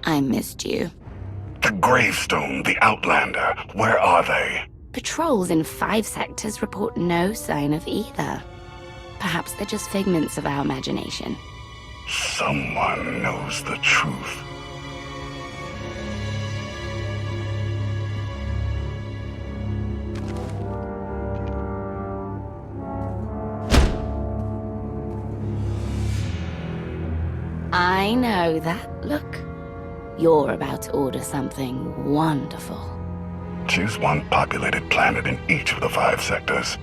I missed you. The Gravestone, the Outlander, where are they? Patrols in 5 sectors report no sign of either. Perhaps they're just figments of our imagination. Someone knows the truth. I know that look. You're about to order something wonderful. Choose one populated planet in each of the 5 sectors.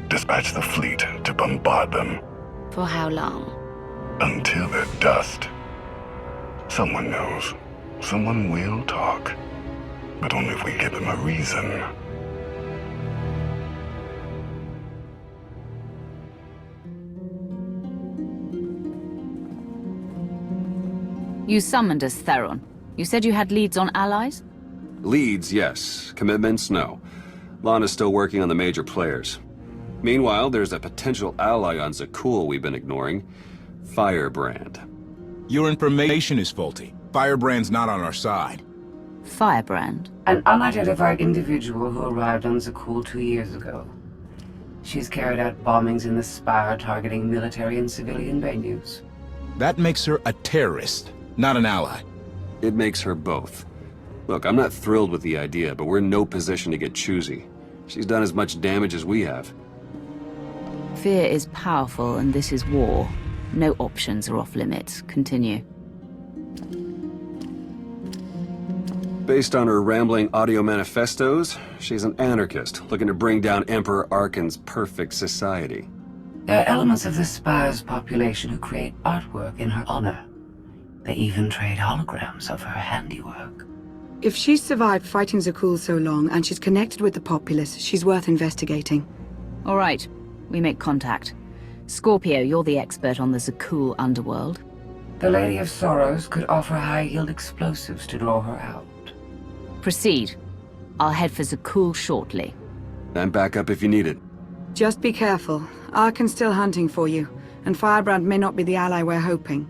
Dispatch the fleet to bombard them. For how long? Until they're dust. Someone knows. Someone will talk. But only if we give them a reason. You summoned us, Theron. You said you had leads on allies? Leads, yes. Commitments, no. Lana's still working on the major players. Meanwhile, there's a potential ally on Zakul we've been ignoring. Firebrand. Your information is faulty. Firebrand's not on our side. Firebrand? An unidentified individual who arrived on Zakul 2 years ago. She's carried out bombings in the Spire targeting military and civilian venues. That makes her a terrorist, not an ally. It makes her both. Look, I'm not thrilled with the idea, but we're in no position to get choosy. She's done as much damage as we have. Fear is powerful, and this is war. No options are off limits. Continue. Based on her rambling audio manifestos, she's an anarchist, looking to bring down Emperor Arkan's perfect society. There are elements of the Spire's population who create artwork in her honor. They even trade holograms of her handiwork. If she's survived fighting Zakul so long, and she's connected with the populace, she's worth investigating. All right. We make contact. Scorpio, you're the expert on the Zakul underworld. The Lady of Sorrows could offer high-yield explosives to draw her out. Proceed. I'll head for Zakul shortly. I'm back up if you need it. Just be careful. Arkan's still hunting for you, and Firebrand may not be the ally we're hoping.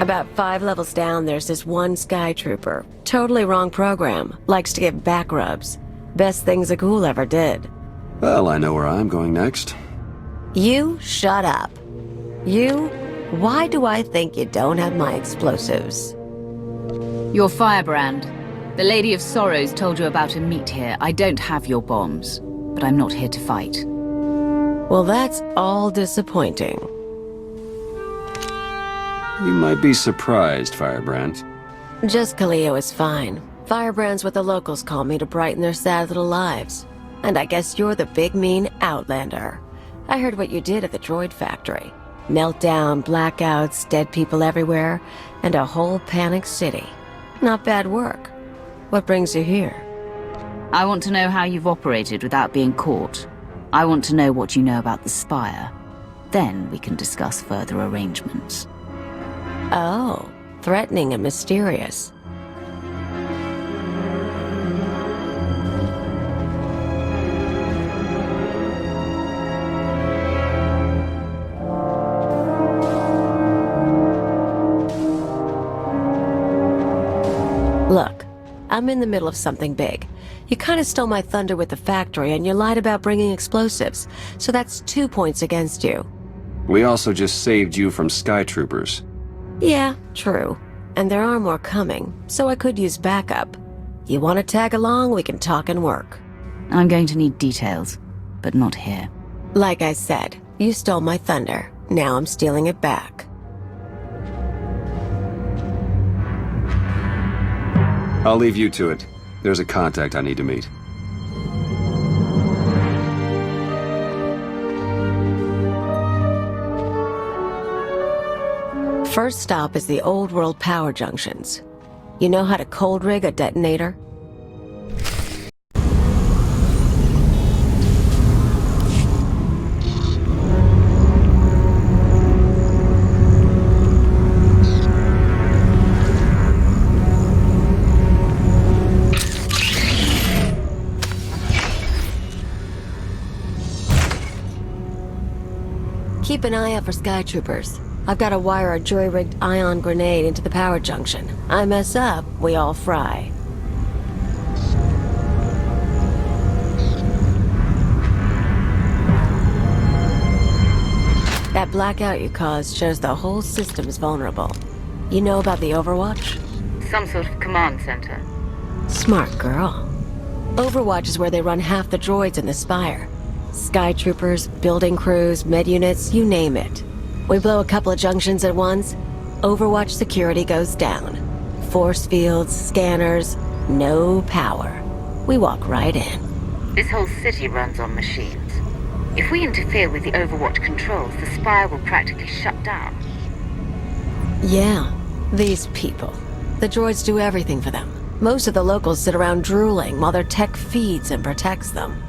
About 5 levels down, there's this one Sky Trooper. Totally wrong program. Likes to give back rubs. Best thing Zakul ever did. Well, I know where I'm going next. You shut up. You? Why do I think you don't have my explosives? You're Firebrand. The Lady of Sorrows told you about a meet here. I don't have your bombs, but I'm not here to fight. Well, that's all disappointing. You might be surprised, Firebrand. Just Kaleo is fine. Firebrand's what the locals call me to brighten their sad little lives. And I guess you're the big mean Outlander. I heard what you did at the droid factory. Meltdown, blackouts, dead people everywhere, and a whole panicked city. Not bad work. What brings you here? I want to know how you've operated without being caught. I want to know what you know about the Spire. Then we can discuss further arrangements. Oh, threatening and mysterious. Look, I'm in the middle of something big. You kind of stole my thunder with the factory, and you lied about bringing explosives, so that's 2 points against you. We also just saved you from Sky Troopers. Yeah, true. and there are more coming, so I could use backup. You want to tag along, we can talk and work. I'm going to need details, but not here. Like I said, you stole my thunder. Now I'm stealing it back. I'll leave you to it. There's a contact I need to meet. First stop is the old world power junctions. You know how to cold rig a detonator? Keep an eye out for sky troopers. I've got to wire a jury-rigged ion grenade into the power junction. I mess up, we all fry. That blackout you caused shows the whole system is vulnerable. You know about the Overwatch? Some sort of command center. Smart girl. Overwatch is where they run half the droids in the Spire. Sky troopers, building crews, med units, you name it. We blow a couple of junctions at once, Overwatch security goes down. Force fields, scanners, no power. We walk right in. This whole city runs on machines. If we interfere with the Overwatch controls, the Spire will practically shut down. Yeah, these people. The droids do everything for them. Most of the locals sit around drooling while their tech feeds and protects them.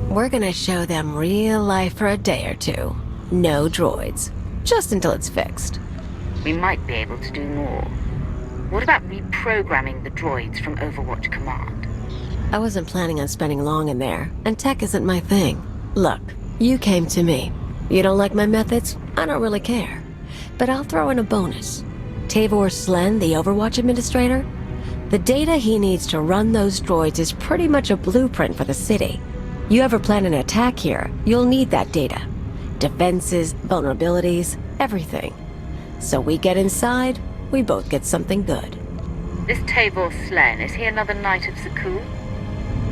We're gonna show them real life for a day or two. No droids. Just until it's fixed. We might be able to do more. What about reprogramming the droids from Overwatch Command? I wasn't planning on spending long in there, and tech isn't my thing. Look, you came to me. You don't like my methods? I don't really care. But I'll throw in a bonus. Tavor Slen, the Overwatch administrator? The data he needs to run those droids is pretty much a blueprint for the city. You ever plan an attack here, you'll need that data. Defenses, vulnerabilities, everything. So we get inside, we both get something good. This Tavor Slen, is he another Knight of Zakul?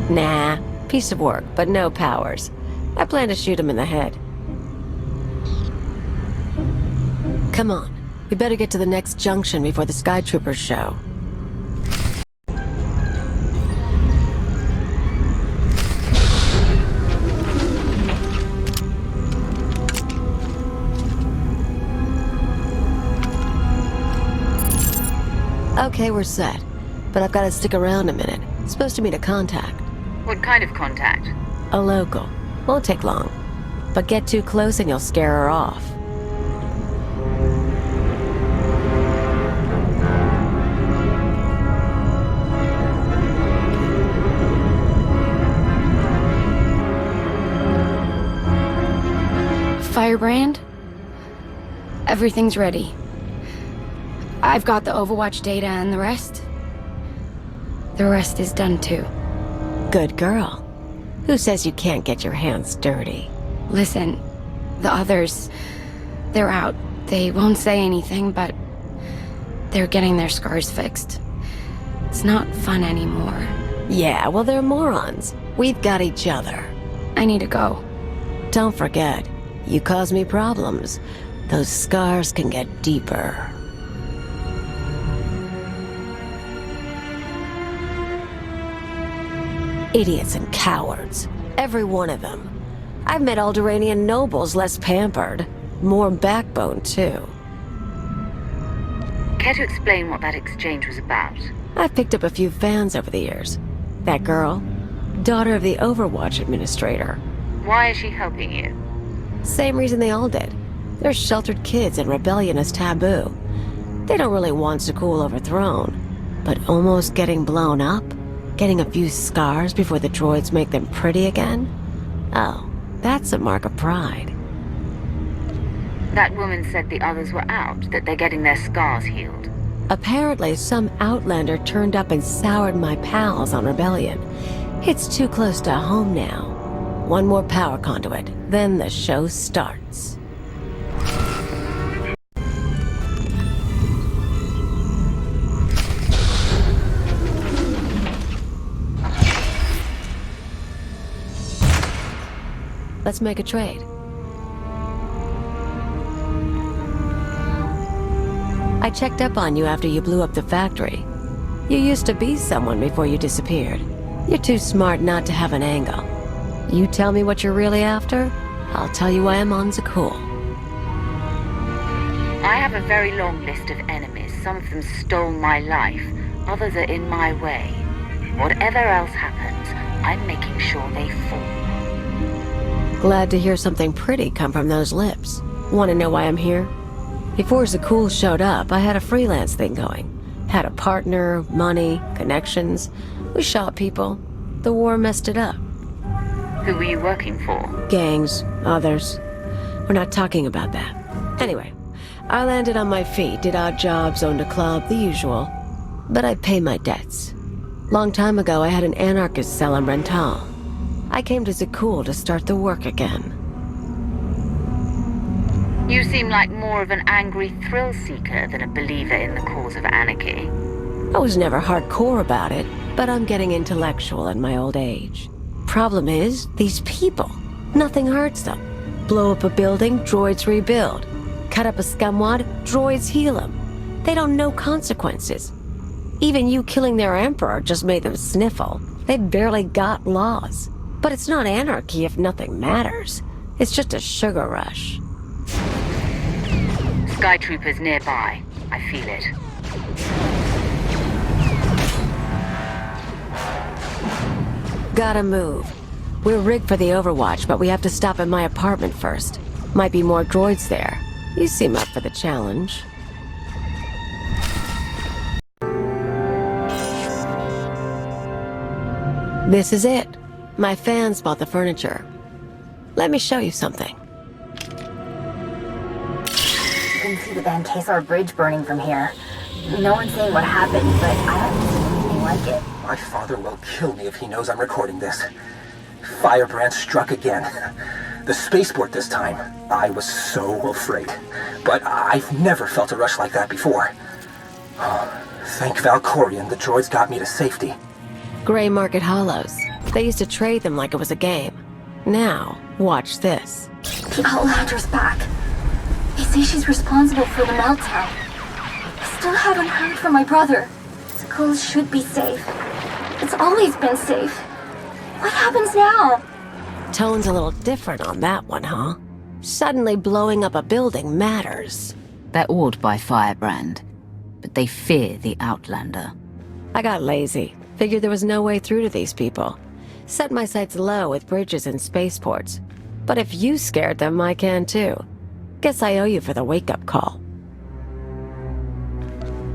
Nah, piece of work, but no powers. I plan to shoot him in the head. Come on, we better get to the next junction before the Sky Troopers show. Okay, we're set. But I've got to stick around a minute. Supposed to meet a contact. What kind of contact? A local. Won't take long. But get too close and you'll scare her off. Firebrand? Everything's ready. I've got the Overwatch data and the rest is done too. Good girl. Who says you can't get your hands dirty? Listen, the others, they're out. They won't say anything, but they're getting their scars fixed. It's not fun anymore. Yeah, well, they're morons. We've got each other. I need to go. Don't forget, you cause me problems. Those scars can get deeper. Idiots and cowards. Every one of them. I've met Alderaanian nobles less pampered. More backbone, too. Care to explain what that exchange was about? I've picked up a few fans over the years. That girl, daughter of the Overwatch administrator. Why is she helping you? Same reason they all did. They're sheltered kids and rebellion is taboo. They don't really want Zakul overthrown. But almost getting blown up? Getting a few scars before the droids make them pretty again? Oh, that's a mark of pride. That woman said the others were out, that they're getting their scars healed. Apparently, some outlander turned up and soured my pals on rebellion. It's too close to home now. One more power conduit, then the show starts. Let's make a trade. I checked up on you after you blew up the factory. You used to be someone before you disappeared. You're too smart not to have an angle. You tell me what you're really after, I'll tell you why I'm on Zakul. I have a very long list of enemies. Some of them stole my life. Others are in my way. Whatever else happens, I'm making sure they fall. Glad to hear something pretty come from those lips. Want to know why I'm here? Before Zakul showed up, I had a freelance thing going. Had a partner, money, connections. We shot people. The war messed it up. Who were you working for? Gangs, others. We're not talking about that. Anyway, I landed on my feet, did odd jobs, owned a club, the usual. But I pay my debts. Long time ago, I had an anarchist cell in Rental. I came to Zakul to start the work again. You seem like more of an angry thrill seeker than a believer in the cause of anarchy. I was never hardcore about it, but I'm getting intellectual in my old age. Problem is, these people. Nothing hurts them. Blow up a building, droids rebuild. Cut up a scumwad, droids heal them. They don't know consequences. Even you killing their emperor just made them sniffle. They barely got laws. But it's not anarchy if nothing matters. It's just a sugar rush. Sky troopers nearby. I feel it. Gotta move. We're rigged for the Overwatch, but we have to stop at my apartment first. Might be more droids there. You seem up for the challenge. This is it. My fans bought the furniture. Let me show you something. You can see the Van Kesar Bridge burning from here. No one's saying what happened, but I haven't seen anything like it. My father will kill me if he knows I'm recording this. Firebrand struck again. The spaceport this time. I was so afraid. But I've never felt a rush like that before. Oh, thank Valkorion, the droids got me to safety. Gray Market Hollows. They used to trade them like it was a game. Now, watch this. The Outlander's back. They say she's responsible for the meltdown. I still haven't heard from my brother. Zakul should be safe. It's always been safe. What happens now? Tone's a little different on that one, huh? Suddenly blowing up a building matters. They're awed by Firebrand, but they fear the Outlander. I got lazy. Figured there was no way through to these people. Set my sights low with bridges and spaceports. But if you scared them, I can too. Guess I owe you for the wake-up call.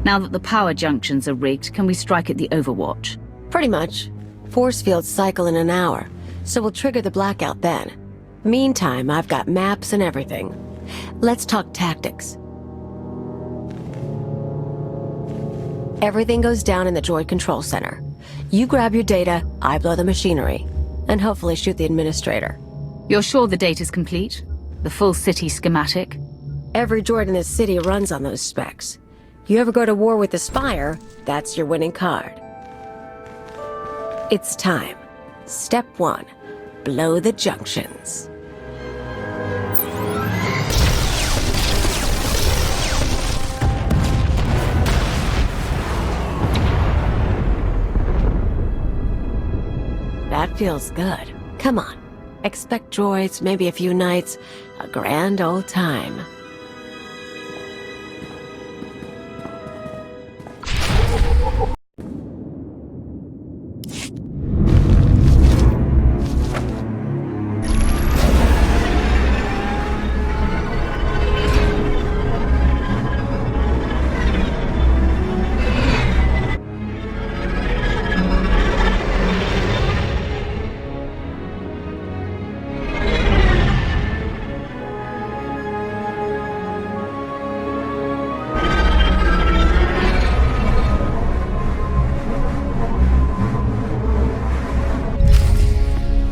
Now that the power junctions are rigged, can we strike at the Overwatch? Pretty much. Force fields cycle in an hour, so we'll trigger the blackout then. Meantime, I've got maps and everything. Let's talk tactics. Everything goes down in the droid control center. You grab your data, I blow the machinery, and hopefully shoot the administrator. You're sure the data's complete? The full city schematic? Every droid in this city runs on those specs. You ever go to war with the Spire, that's your winning card. It's time. Step 1. Blow the junctions. That feels good. Come on. Expect droids, maybe a few nights. A grand old time.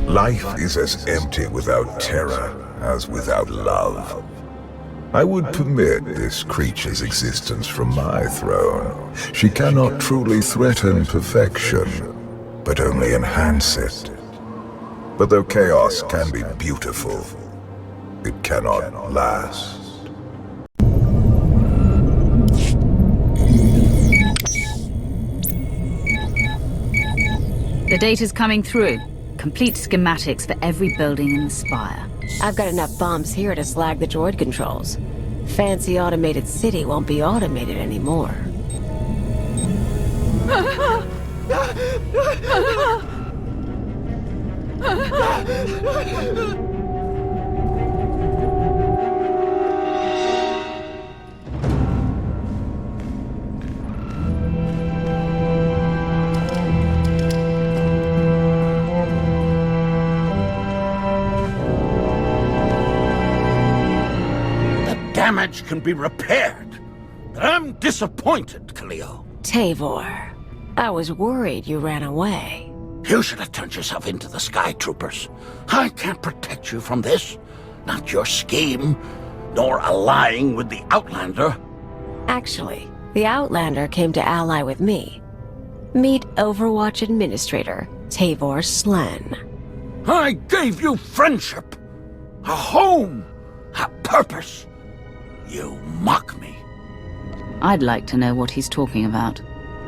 Life is as empty without terror as without love. I would permit this creature's existence from my throne. She cannot truly threaten perfection, but only enhance it. But though chaos can be beautiful, it cannot last. The data's coming through. Complete schematics for every building in the Spire. I've got enough bombs here to slag the droid controls. Fancy automated city won't be automated anymore. Damage can be repaired. I'm disappointed, Cleo. Tavor, I was worried you ran away. You should have turned yourself into the Sky Troopers. I can't protect you from this. Not your scheme, nor allying with the Outlander. Actually, the Outlander came to ally with me. Meet Overwatch Administrator, Tavor Slen. I gave you friendship, a home, a purpose. You mock me. I'd like to know what he's talking about.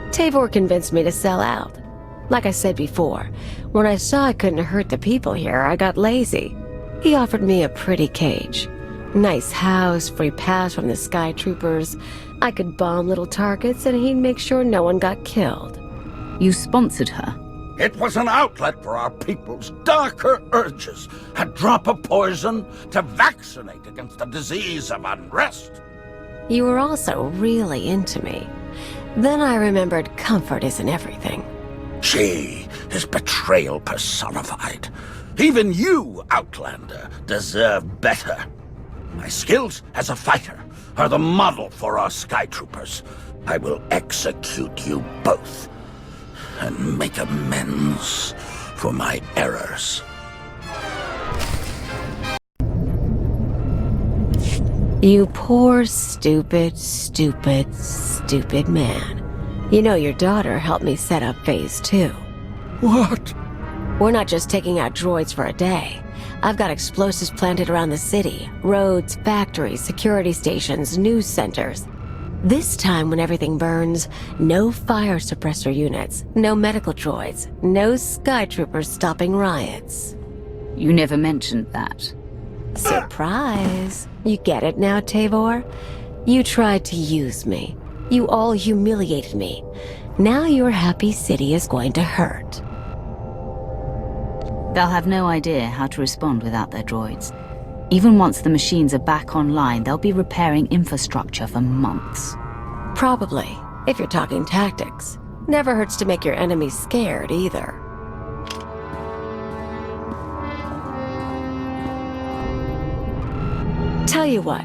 Tavor convinced me to sell out. Like I said before, when I saw I couldn't hurt the people here, I got lazy. He offered me a pretty cage. Nice house, free pass from the Sky Troopers. I could bomb little targets and he'd make sure no one got killed. You sponsored her? It was an outlet for our people's darker urges. A drop of poison to vaccinate against the disease of unrest. You were also really into me. Then I remembered comfort isn't everything. She is betrayal personified. Even you, Outlander, deserve better. My skills as a fighter are the model for our Sky Troopers. I will execute you both and make amends for my errors. You poor, stupid, stupid, stupid man. You know your daughter helped me set up Phase 2. What? We're not just taking out droids for a day. I've got explosives planted around the city. Roads, factories, security stations, news centers. This time when everything burns, no fire suppressor units, no medical droids, no Sky Troopers stopping riots. You never mentioned that. Surprise! You get it now, Tavor? You tried to use me. You all humiliated me. Now your happy city is going to hurt. They'll have no idea how to respond without their droids. Even once the machines are back online, they'll be repairing infrastructure for months. Probably, if you're talking tactics. Never hurts to make your enemies scared, either. Tell you what,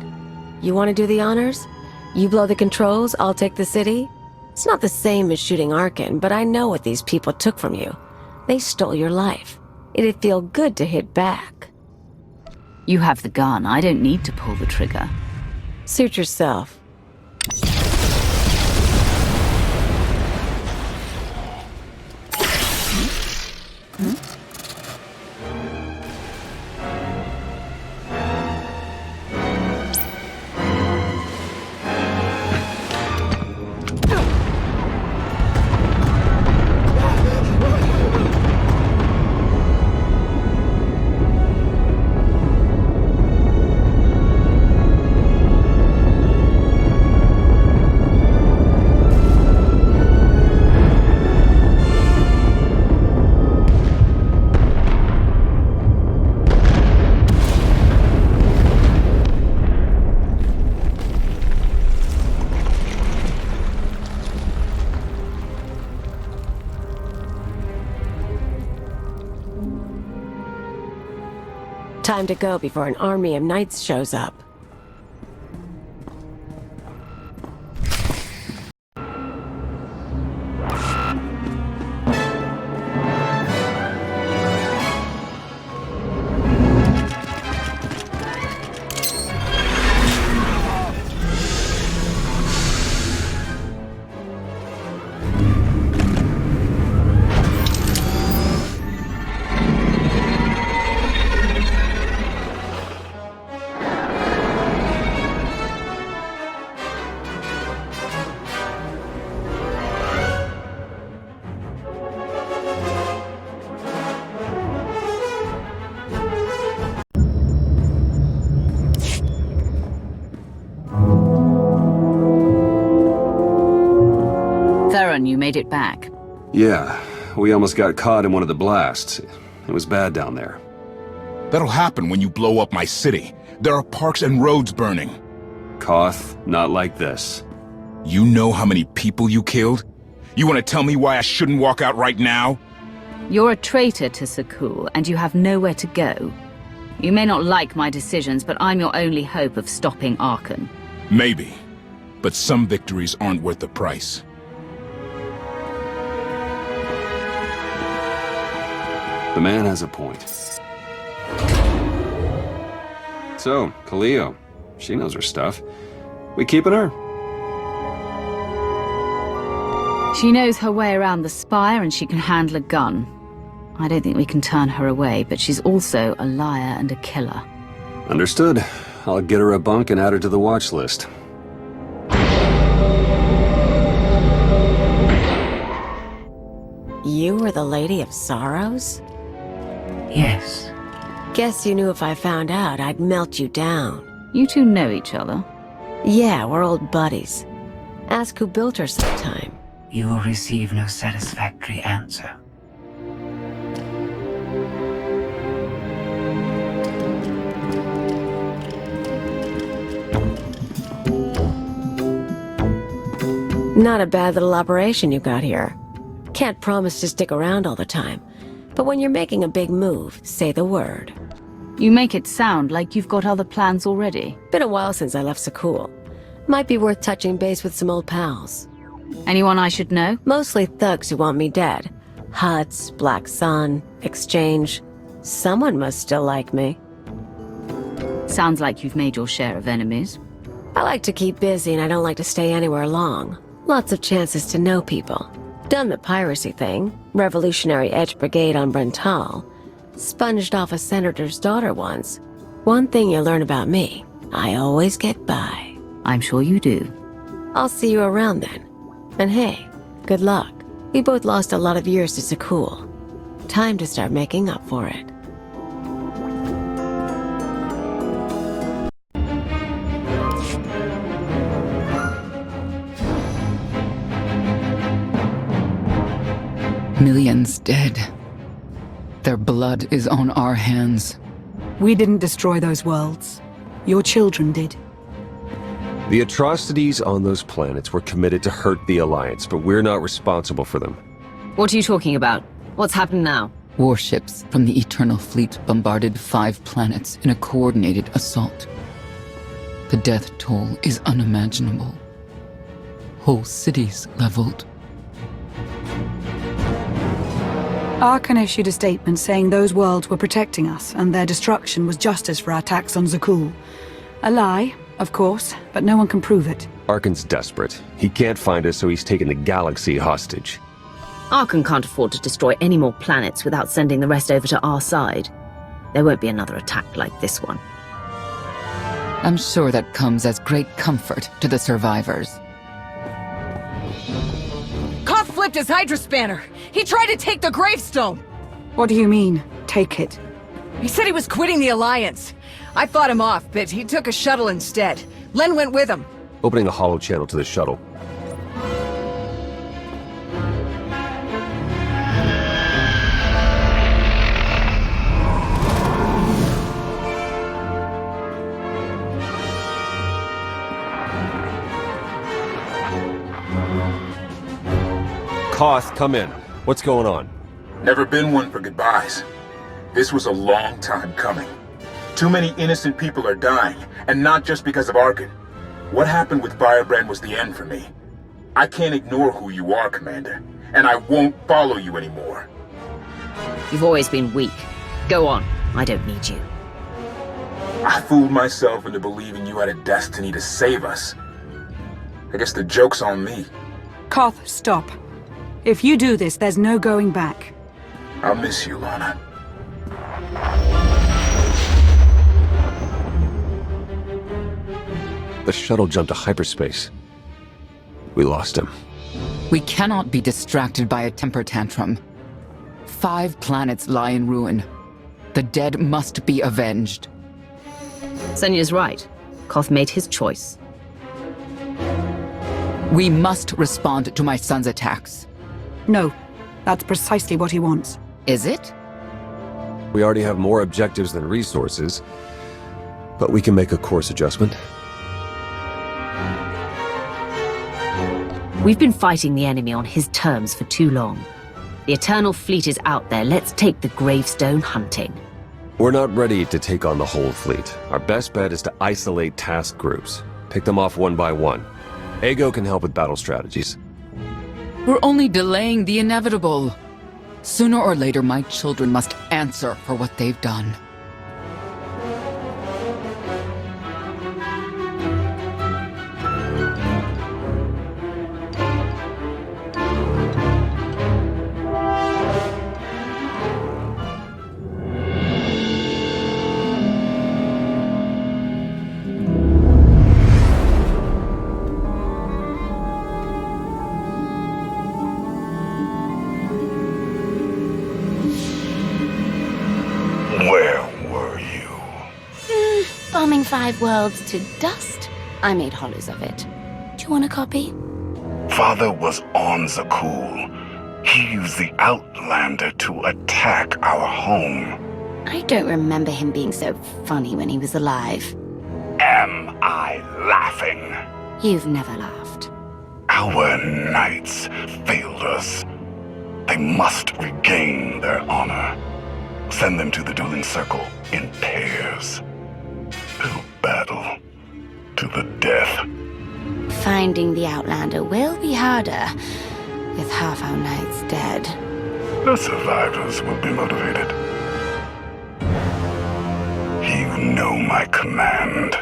you want to do the honors? You blow the controls, I'll take the city? It's not the same as shooting Arkin, but I know what these people took from you. They stole your life. It'd feel good to hit back. You have the gun. I don't need to pull the trigger. Suit yourself. Time to go before an army of knights shows up. made it back. Yeah, we almost got caught in one of the blasts. It was bad down there. That'll happen when you blow up my city. There are parks and roads burning. KOTFE, not like this. You know how many people you killed? You want to tell me why I shouldn't walk out right now? You're a traitor to Sakul, and you have nowhere to go. You may not like my decisions, but I'm your only hope of stopping Archon. Maybe. But some victories aren't worth the price. The man has a point. So, Kaleo, she knows her stuff. We keeping her? She knows her way around the spire and she can handle a gun. I don't think we can turn her away, but she's also a liar and a killer. Understood. I'll get her a bunk and add her to the watch list. You were the Lady of Sorrows? Yes. Guess you knew if I found out, I'd melt you down. You two know each other? Yeah, we're old buddies. Ask who built her sometime. You will receive no satisfactory answer. Not a bad little operation you got here. Can't promise to stick around all the time, but when you're making a big move, say the word. You make it sound like you've got other plans already. Been a while since I left Sakul. Might be worth touching base with some old pals. Anyone I should know? Mostly thugs who want me dead. Huts, Black Sun, Exchange. Someone must still like me. Sounds like you've made your share of enemies. I like to keep busy and I don't like to stay anywhere long. Lots of chances to know people. Done the piracy thing, Revolutionary Edge Brigade on Brental. Sponged off a senator's daughter once. One thing you learn about me, I always get by. I'm sure you do. I'll see you around then. And hey, good luck. We both lost a lot of years to Sakul. Time to start making up for it. Millions dead. Their blood is on our hands. We didn't destroy those worlds. Your children did. The atrocities on those planets were committed to hurt the Alliance, but we're not responsible for them. What are you talking about? What's happened now? Warships from the Eternal Fleet bombarded 5 planets in a coordinated assault. The death toll is unimaginable. Whole cities leveled. Archon issued a statement saying those worlds were protecting us, and their destruction was justice for our attacks on Zakul. A lie, of course, but no one can prove it. Archon's desperate. He can't find us, so he's taken the galaxy hostage. Archon can't afford to destroy any more planets without sending the rest over to our side. There won't be another attack like this one. I'm sure that comes as great comfort to the survivors. KOTFE flipped his Hydra spanner! He tried to take the gravestone! What do you mean, take it? He said he was quitting the Alliance. I fought him off, but he took a shuttle instead. Len went with him. Opening a holo channel to the shuttle. KOTFE, come in. What's going on? Never been one for goodbyes. This was a long time coming. Too many innocent people are dying, and not just because of Archon. What happened with Firebrand was the end for me. I can't ignore who you are, Commander, and I won't follow you anymore. You've always been weak. Go on. I don't need you. I fooled myself into believing you had a destiny to save us. I guess the joke's on me. KOTFE, stop. If you do this, there's no going back. I'll miss you, Lana. The shuttle jumped to hyperspace. We lost him. We cannot be distracted by a temper tantrum. 5 planets lie in ruin. The dead must be avenged. Senya's right. KOTFE made his choice. We must respond to my son's attacks. No, that's precisely what he wants. Is it? We already have more objectives than resources, but we can make a course adjustment. We've been fighting the enemy on his terms for too long. The Eternal Fleet is out there. Let's take the gravestone hunting. We're not ready to take on the whole fleet. Our best bet is to isolate task groups. Pick them off one by one. Ego can help with battle strategies. We're only delaying the inevitable. Sooner or later, my children must answer for what they've done. Bombing 5 worlds to dust. I made hollows of it. Do you want a copy? Father was on Zakul. He used the Outlander to attack our home. I don't remember him being so funny when he was alive. Am I laughing? You've never laughed. Our knights failed us. They must regain their honor. Send them to the dueling circle in pairs. They'll battle to the death. Finding the Outlander will be harder, with half our knights dead. The survivors will be motivated. You know my command.